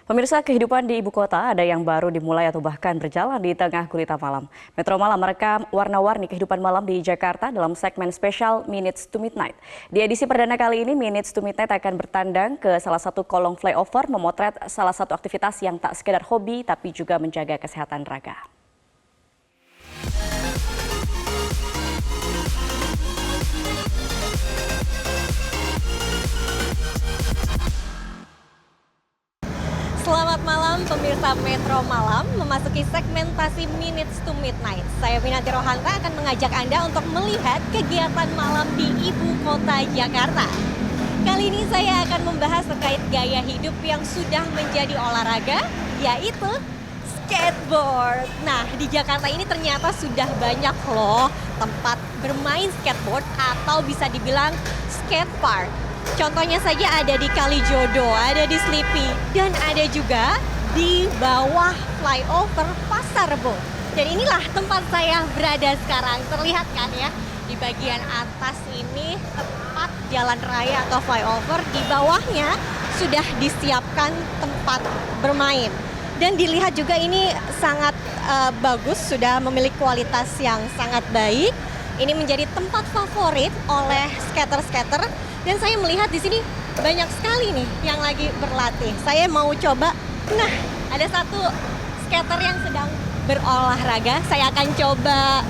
Pemirsa, kehidupan di ibu kota ada yang baru dimulai atau bahkan berjalan di tengah gurita malam. Metro Malam merekam warna-warni kehidupan malam di Jakarta dalam segmen spesial Minutes to Midnight. Di edisi perdana kali ini, Minutes to Midnight akan bertandang ke salah satu kolong flyover memotret salah satu aktivitas yang tak sekedar hobi tapi juga menjaga kesehatan raga. Selamat malam pemirsa Metro Malam, memasuki segmentasi Minutes to Midnight. Saya Minanti Rohanta akan mengajak Anda untuk melihat kegiatan malam di ibu kota Jakarta. Kali ini saya akan membahas terkait gaya hidup yang sudah menjadi olahraga, yaitu skateboard. Nah, di Jakarta ini ternyata sudah banyak loh tempat bermain skateboard atau bisa dibilang skatepark. Contohnya saja ada di Kalijodo, ada di Sleepy, dan ada juga di bawah flyover Pasar Rebo. Dan inilah tempat saya berada sekarang. Terlihat kan ya, di bagian atas ini tepat jalan raya atau flyover, di bawahnya sudah disiapkan tempat bermain. Dan dilihat juga ini sangat bagus, sudah memiliki kualitas yang sangat baik. Ini menjadi tempat favorit oleh skater-skater. Dan saya melihat di sini banyak sekali nih yang lagi berlatih. Saya mau coba, nah ada satu skater yang sedang berolahraga. Saya akan coba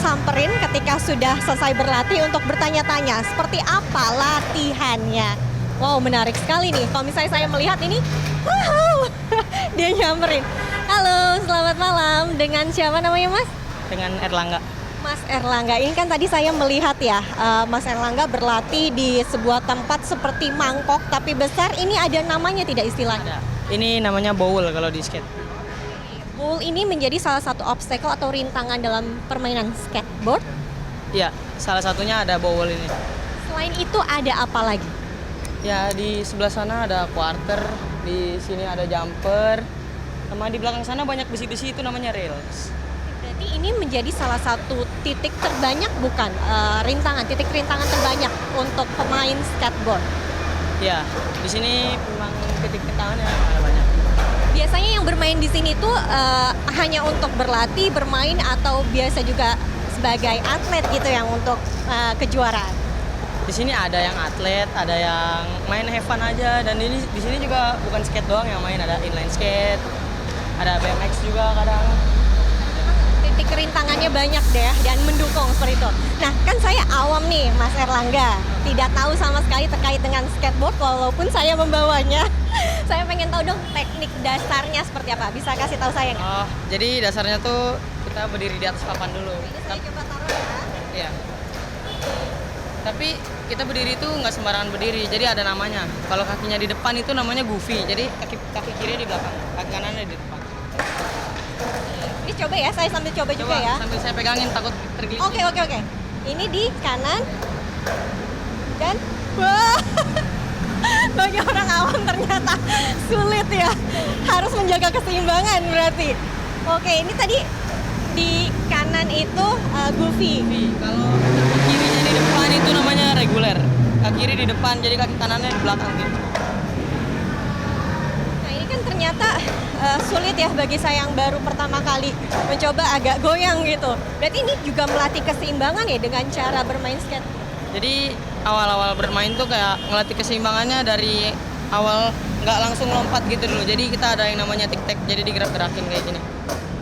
samperin ketika sudah selesai berlatih untuk bertanya-tanya seperti apa latihannya. Wow, menarik sekali nih. Kalau misalnya saya melihat ini, wow, dia nyamperin. Halo, selamat malam. Dengan siapa namanya, Mas? Dengan Erlangga. Mas Erlangga, ini kan tadi saya melihat ya, Mas Erlangga berlatih di sebuah tempat seperti mangkok tapi besar. Ini ada namanya tidak istilahnya? Ini namanya bowl kalau di skate. Bowl ini menjadi salah satu obstacle atau rintangan dalam permainan skateboard? Iya, salah satunya ada bowl ini. Selain itu ada apa lagi? Ya, di sebelah sana ada quarter, di sini ada jumper, sama di belakang sana banyak besi-besi itu namanya rails. Berarti ini menjadi salah satu titik terbanyak bukan? Titik rintangan terbanyak untuk pemain skateboard? Ya, di sini memang titik rintangannya ada banyak. Biasanya yang bermain di sini tuh hanya untuk berlatih, bermain, atau biasa juga sebagai atlet gitu yang untuk kejuaraan? Di sini ada yang atlet, ada yang main have fun aja, dan ini di sini juga bukan skate doang yang main, ada inline skate, ada BMX juga kadang. Titik rintangannya banyak deh dan mendukung seperti itu. Nah, kan saya awam nih, Mas Erlangga, tidak tahu sama sekali terkait dengan skateboard walaupun saya membawanya. Saya pengen tahu dong teknik dasarnya seperti apa. Bisa kasih tahu saya nggak? Oh, jadi dasarnya tuh kita berdiri di atas papan dulu. Ini saya coba taruh ya. Iya. Tapi kita berdiri itu nggak sembarangan berdiri, jadi ada namanya. Kalau kakinya di depan itu namanya goofy, jadi kaki kiri di belakang, kaki kanannya di depan. Ini coba ya, saya sambil coba juga ya. Sambil saya pegangin, takut tergelincir. Oke. Ini di kanan dan wah, bagi orang awam ternyata sulit ya. Harus menjaga keseimbangan berarti. Oke, ini tadi di kanan itu goofy. Kalau kaki kirinya di depan itu namanya reguler. Kaki kiri di depan, jadi kaki kanannya di belakang gitu. Nah, ini kan ternyata sulit ya bagi saya yang baru pertama kali mencoba agak goyang gitu. Berarti ini juga melatih keseimbangan ya dengan cara bermain skate. Jadi awal-awal bermain tuh kayak ngelatih keseimbangannya dari awal, nggak langsung lompat gitu dulu. Jadi kita ada yang namanya tic-tac, jadi digerak-gerakin kayak gini.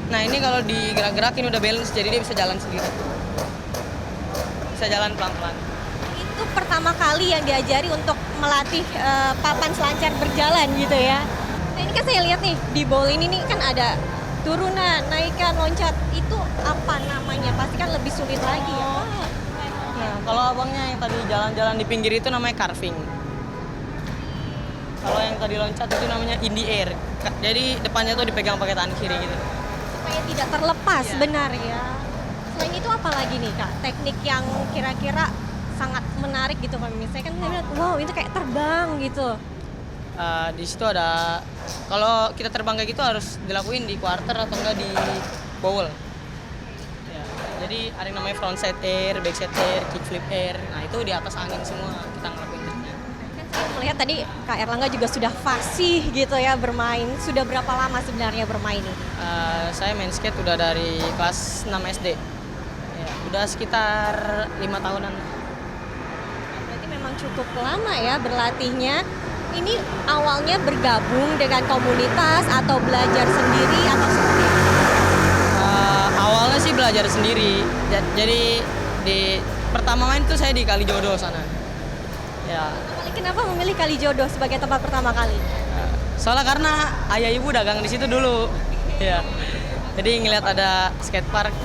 Nah, ini kalau digerak-gerakin udah balance, jadi dia bisa jalan sendiri. Bisa jalan pelan-pelan. Itu pertama kali yang diajari untuk melatih papan selancar berjalan gitu ya. Nah, ini kan saya lihat nih di bowl ini nih kan ada turunan, naikan, loncat. Itu apa namanya? Pasti kan lebih sulit lagi ya. Nah, kalau abangnya yang tadi jalan-jalan di pinggir itu namanya carving. Kalau yang tadi loncat itu namanya in the air. Jadi depannya tuh dipegang pakai tangan kiri gitu. Supaya tidak terlepas, Ya. benar ya. Selain itu apa lagi nih Kak? Teknik yang kira-kira sangat menarik gitu Pak. Misalnya kan saya lihat, wow itu kayak terbang gitu. Di situ ada, kalau kita terbang kayak gitu harus dilakuin di quarter atau enggak di bowl. Ya, jadi ada yang namanya front side air, back side air, kick flip air. Nah, itu di atas angin semua kita ngelakuin triknya. Kan saya melihat tadi Kak Erlangga juga sudah fasih gitu ya bermain. Sudah berapa lama sebenarnya bermain ini? Saya main skate udah dari kelas 6 SD. Ya, udah sekitar 5 tahunan. Berarti memang cukup lama ya berlatihnya. Ini awalnya bergabung dengan komunitas atau belajar sendiri atau seperti apa? Awalnya sih belajar sendiri. Jadi di pertama main tuh saya di Kalijodo sana. Ya. Kenapa memilih Kalijodo sebagai tempat pertama kali? Soalnya karena ayah ibu dagang di situ dulu. Ya. Jadi ngeliat ada skate park,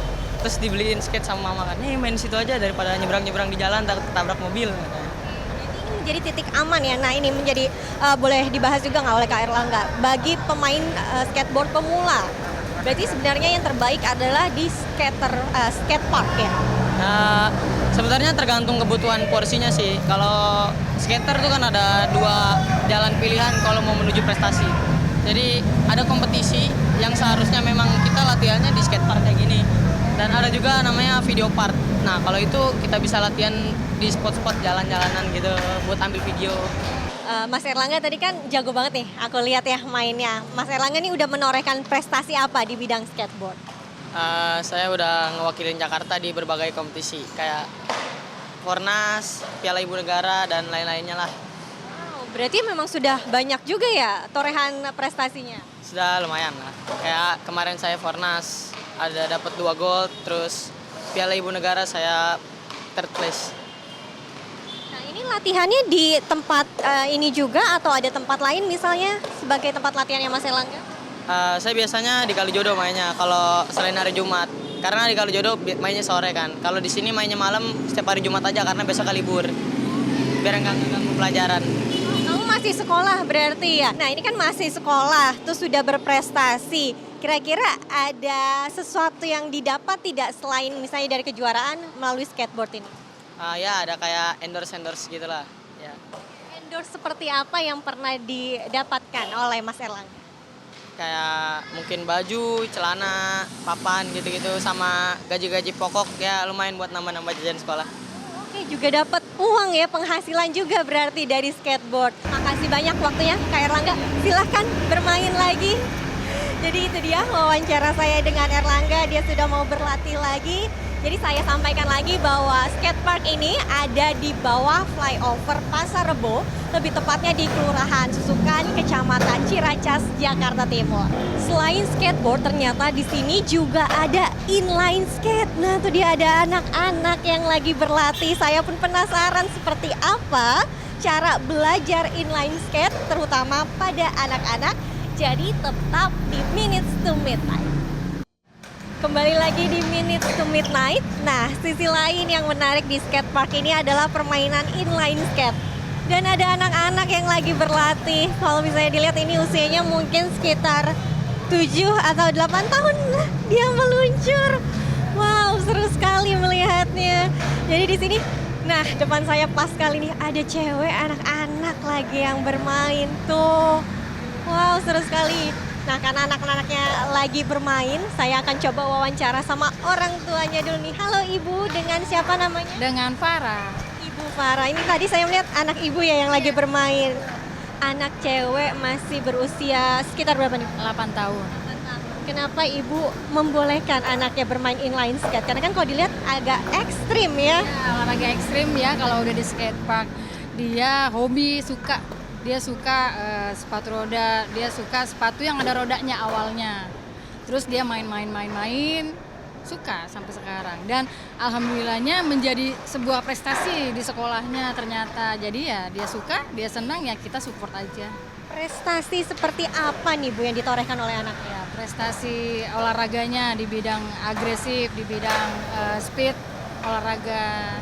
terus dibeliin skate sama mama kan. Nih main situ aja daripada nyebrang-nyebrang di jalan takut tabrak mobil. Ini menjadi titik aman ya. Nah, ini menjadi boleh dibahas juga nggak oleh Kak Erlangga bagi pemain skateboard pemula. Berarti sebenarnya yang terbaik adalah di skate park ya. Nah, sebenarnya tergantung kebutuhan porsinya sih. Kalau skater tuh kan ada 2 jalan pilihan kalau mau menuju prestasi. Jadi ada kompetisi yang seharusnya memang kita latihannya di skatepark kayak gini. Dan ada juga namanya video park. Nah, kalau itu kita bisa latihan di spot-spot jalan-jalanan gitu buat ambil video. Mas Erlangga tadi kan jago banget nih, aku lihat ya mainnya. Mas Erlangga nih udah menorehkan prestasi apa di bidang skateboard? Saya udah ngewakilin Jakarta di berbagai kompetisi kayak Fornas, Piala Ibu Negara dan lain-lainnya lah. Wow, berarti memang sudah banyak juga ya torehan prestasinya. Sudah lumayan lah. Kayak kemarin saya Fornas ada dapat 2 gold, terus Piala Ibu Negara saya third place. Nah, ini latihannya di tempat ini juga atau ada tempat lain misalnya sebagai tempat latihannya Mas Erlangga? Saya biasanya di Kalijodo mainnya kalau selain hari Jumat. Karena di Kalijodo mainnya sore kan. Kalau di sini mainnya malam setiap hari Jumat aja karena besok libur. Biar nggak ganggu pelajaran. Kamu masih sekolah berarti ya? Nah, ini kan masih sekolah, terus sudah berprestasi. Kira-kira ada sesuatu yang didapat tidak selain misalnya dari kejuaraan melalui skateboard ini? Ya ada kayak endorse gitulah. Ya. Endorse seperti apa yang pernah didapatkan oleh Mas Erlangga? Kayak mungkin baju, celana, papan gitu-gitu sama gaji-gaji pokok ya lumayan buat nambah-nambah jajan sekolah. Oke, juga dapat uang ya, penghasilan juga berarti dari skateboard. Makasih banyak waktunya Kak Erlangga. Silahkan bermain lagi. Jadi itu dia wawancara saya dengan Erlangga, dia sudah mau berlatih lagi. Jadi saya sampaikan lagi bahwa skatepark ini ada di bawah flyover Pasar Rebo, lebih tepatnya di Kelurahan Susukan, Kecamatan Ciracas, Jakarta Timur. Selain skateboard, ternyata di sini juga ada inline skate. Nah, tuh dia ada anak-anak yang lagi berlatih. Saya pun penasaran seperti apa cara belajar inline skate, terutama pada anak-anak. Jadi tetap di Minutes to Midnight. Kembali lagi di Minutes to Midnight. Nah, sisi lain yang menarik di skatepark ini adalah permainan inline skate. Dan ada anak-anak yang lagi berlatih. Kalau misalnya dilihat ini usianya mungkin sekitar 7 atau 8 tahun dia meluncur. Wow, seru sekali melihatnya. Jadi di sini, nah depan saya pas kali ini ada cewek anak-anak lagi yang bermain tuh. Wow, seru sekali. Nah, karena anak-anaknya lagi bermain, saya akan coba wawancara sama orang tuanya dulu nih. Halo Ibu, dengan siapa namanya? Dengan Farah. Ibu Farah. Ini tadi saya melihat anak Ibu ya yang lagi bermain. Anak cewek masih berusia sekitar berapa nih? 8 tahun. Kenapa Ibu membolehkan anaknya bermain inline skate? Karena kan kalau dilihat agak ekstrim ya. Ya, olahraga ekstrim ya kalau udah di skatepark. Dia hobi, suka. Dia suka sepatu roda, dia suka sepatu yang ada rodanya awalnya. Terus dia main, suka sampai sekarang. Dan alhamdulillahnya menjadi sebuah prestasi di sekolahnya ternyata. Jadi ya dia suka, dia senang, ya kita support aja. Prestasi seperti apa nih Bu yang ditorehkan oleh anak? Ya, prestasi olahraganya di bidang agresif, di bidang speed, olahraga.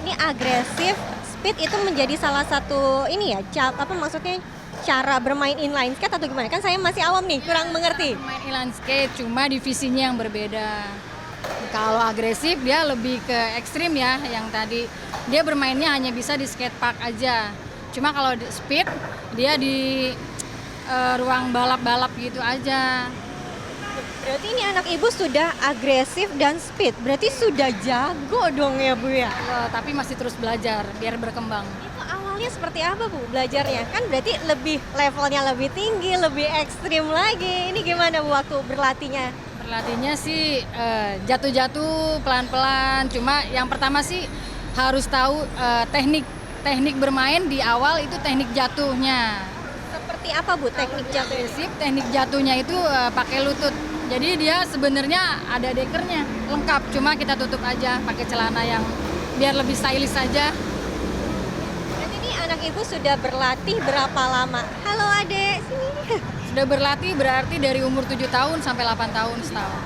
Ini agresif, speed itu menjadi salah satu ini ya, apa maksudnya cara bermain inline skate atau gimana? Kan saya masih awam nih, kurang mengerti. Main inline skate cuma divisinya yang berbeda. Kalau agresif dia lebih ke ekstrim ya, yang tadi dia bermainnya hanya bisa di skatepark aja. Cuma kalau di speed dia di ruang balap-balap gitu aja. Berarti ini anak Ibu sudah agresif dan speed, berarti sudah jago dong ya Bu ya? Tapi masih terus belajar biar berkembang. Itu awalnya Prosesnya seperti apa Bu belajarnya? Kan berarti lebih levelnya lebih tinggi, lebih ekstrim lagi. Ini gimana Bu waktu berlatihnya? Berlatihnya sih jatuh-jatuh pelan-pelan. Cuma yang pertama sih harus tahu teknik bermain di awal itu teknik jatuhnya. Seperti apa Bu teknik jatuh? Basic teknik jatuhnya itu pakai lutut. Jadi dia sebenarnya ada dekernya lengkap. Cuma kita tutup aja pakai celana yang biar lebih stylish saja. Berarti ini anak Ibu sudah berlatih berapa lama? Halo Adek, sini. Sudah berlatih berarti dari umur 7 tahun sampai 8 tahun setahun.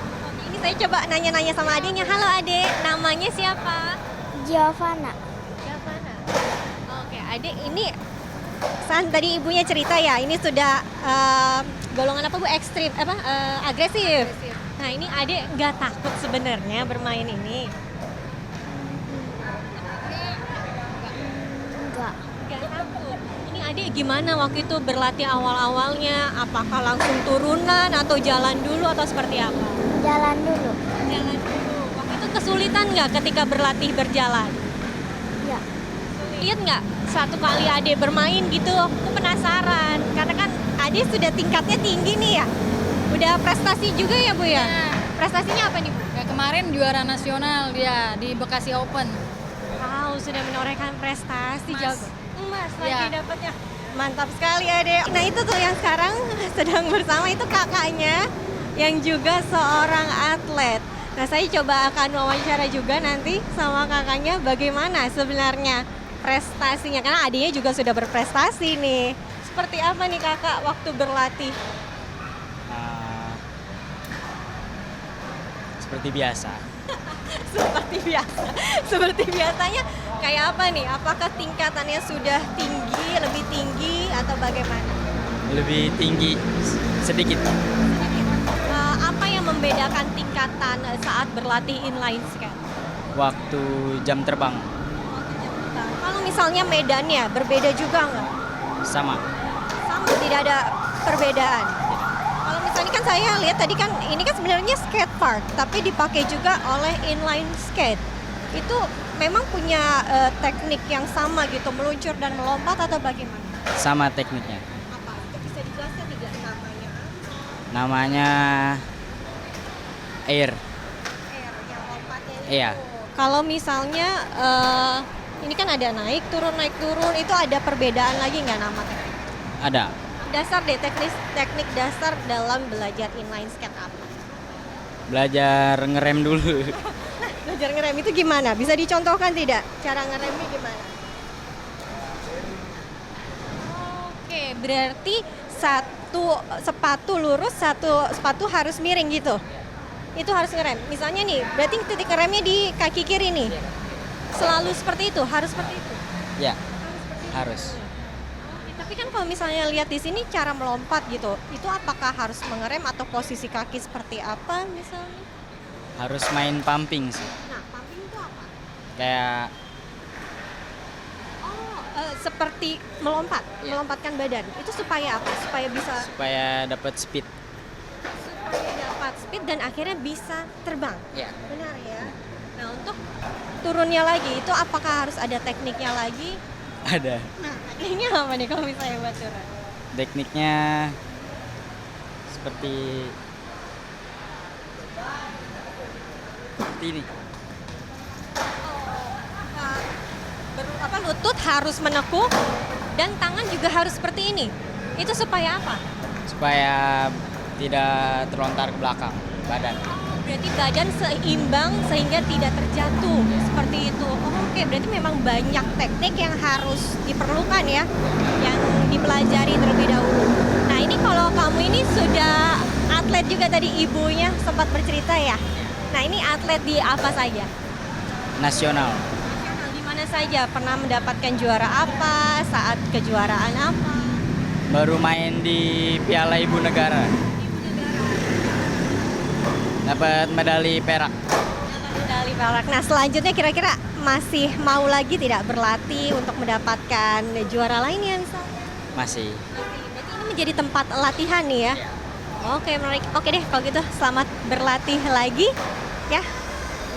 Ini saya coba nanya-nanya sama adiknya. Halo Adek, namanya siapa? Giovanna. Giovanna. Oke, Adek ini tadi ibunya cerita ya, ini sudah golongan apa Bu? Ekstrim, agresif. Nah ini Adek nggak takut sebenarnya bermain ini? Enggak. Nggak takut. Ini Adek gimana waktu itu berlatih awal-awalnya? Apakah langsung turunan atau jalan dulu atau seperti apa? Jalan dulu. Jalan dulu. Waktu itu kesulitan nggak ketika berlatih berjalan? Ya. Lihat nggak satu kali Ade bermain gitu, aku penasaran karena kan Ade sudah tingkatnya tinggi nih ya, udah prestasi juga ya Bu ya. Prestasinya apa nih Bu? Ya, kemarin juara nasional dia di Bekasi Open. Wow, sudah menorehkan prestasi Emas. jago. Emas lagi Ya. dapatnya. Mantap sekali Ade. Nah itu tuh yang sekarang sedang bersama itu kakaknya yang juga seorang atlet. Nah saya coba akan wawancara juga nanti sama kakaknya bagaimana sebenarnya prestasinya, karena adiknya juga sudah berprestasi nih. Seperti apa nih kakak waktu berlatih? Seperti biasa. Seperti biasa. Seperti biasanya kayak apa nih? Apakah tingkatannya sudah tinggi, lebih tinggi atau bagaimana? Lebih tinggi sedikit. Apa yang membedakan tingkatan saat berlatih inline skate? Waktu jam terbang Kalau misalnya medannya berbeda juga nggak? sama. Sama, tidak ada perbedaan. Kalau misalnya kan saya lihat tadi kan ini kan sebenarnya skate park, tapi dipakai juga oleh inline skate. Itu memang punya teknik yang sama gitu, meluncur dan melompat atau bagaimana? Sama tekniknya. Apa? Itu bisa dijelaskan tidak namanya? Namanya air. Yang lompatnya itu. Iya. Kalau misalnya ini kan ada naik turun, itu ada perbedaan lagi nggak nama teknik? Ada. Dasar deh, teknik dasar dalam belajar inline skate apa? Belajar ngerem dulu. Belajar ngerem itu gimana? Bisa dicontohkan tidak? Cara ngeremnya gimana? Oke, berarti satu sepatu lurus, satu sepatu harus miring gitu? Itu harus ngerem. Misalnya nih, berarti titik ngeremnya di kaki kiri nih? Selalu seperti itu? Harus seperti itu? Ya, harus. Tapi kan kalau misalnya lihat di sini cara melompat gitu, itu apakah harus mengerem atau posisi kaki seperti apa misalnya? Harus main pumping sih. Nah, pumping itu apa? Kayak Seperti melompat, melompatkan badan. Itu supaya apa? Supaya bisa supaya dapat speed. dapat speed dan akhirnya bisa terbang. Ya. Benar ya. Nah, untuk turunnya lagi itu apakah harus ada tekniknya lagi? Ada. Nah, tekniknya apa nih kalau misalnya buat turun? Tekniknya seperti ini. Lutut harus menekuk dan tangan juga harus seperti ini. Itu supaya apa? Supaya tidak terlontar ke belakang badan. Berarti badan seimbang sehingga tidak terjatuh seperti itu. Oh, oke, berarti memang banyak teknik yang harus diperlukan ya, yang dipelajari terlebih dahulu. Nah ini kalau kamu ini sudah atlet juga tadi ibunya sempat bercerita ya. Nah ini atlet di apa saja? Nasional. Di mana saja? Pernah mendapatkan juara apa? Saat kejuaraan apa? Baru main di Piala Ibu Negara. Dapat medali perak. Medali perak. Nah selanjutnya kira-kira masih mau lagi tidak berlatih untuk mendapatkan juara lainnya misalnya? Masih. Berarti ini menjadi tempat latihan nih ya? Oke menarik. Oke deh kalau gitu selamat berlatih lagi ya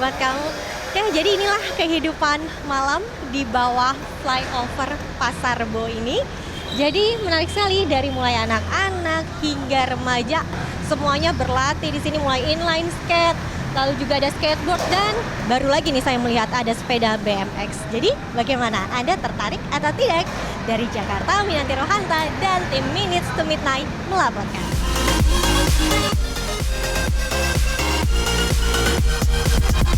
buat kamu. Oke, jadi inilah kehidupan malam di bawah flyover Pasar Rebo ini. Jadi menarik sekali dari mulai anak-anak hingga remaja, semuanya berlatih di sini, mulai inline skate, lalu juga ada skateboard, dan baru lagi nih saya melihat ada sepeda BMX. Jadi bagaimana? Anda tertarik atau tidak? Dari Jakarta, Minanti Rohanta dan tim Minutes to Midnight melaporkan.